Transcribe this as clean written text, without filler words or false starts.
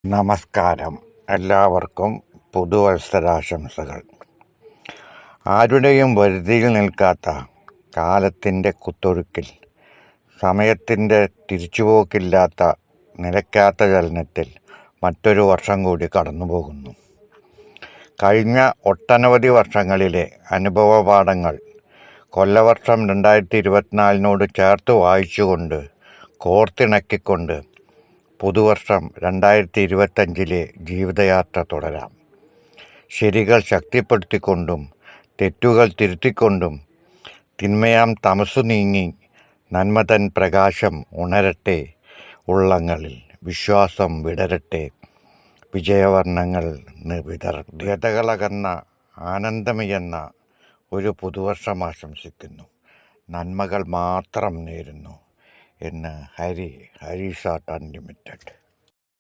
നമസ്കാരം. എല്ലാവർക്കും പുതുവത്സരാശംസകൾ. ആരുടെയും വരുതിയിൽ നിൽക്കാത്ത കാലത്തിൻ്റെ കുത്തൊഴുക്കിൽ, സമയത്തിൻ്റെ തിരിച്ചുപോക്കില്ലാത്ത നിലയ്ക്കാത്ത ചലനത്തിൽ മറ്റൊരു വർഷം കൂടി കടന്നുപോകുന്നു. കഴിഞ്ഞ ഒട്ടനവധി വർഷങ്ങളിലെ അനുഭവപാഠങ്ങൾ കൊല്ലവർഷം 2024 ചേർത്ത് വായിച്ചുകൊണ്ട്, കോർത്തിണക്കിക്കൊണ്ട് പുതുവർഷം 2025 ജീവിതയാത്ര തുടരാം. ശരികൾ ശക്തിപ്പെടുത്തിക്കൊണ്ടും തെറ്റുകൾ തിരുത്തിക്കൊണ്ടും തിന്മയാം തമസു നീങ്ങി നന്മതൻ പ്രകാശം ഉണരട്ടെ. ഉള്ളങ്ങളിൽ വിശ്വാസം വിടരട്ടെ. വിജയവർണ്ണങ്ങൾ വ്യതകളകന്ന ആനന്ദമയെന്ന ഒരു പുതുവർഷം ആശംസിക്കുന്നു. നന്മകൾ മാത്രം നേരുന്നു എന്ന് ഹരീസ് ആർട്ട് അൺലിമിറ്റഡ്.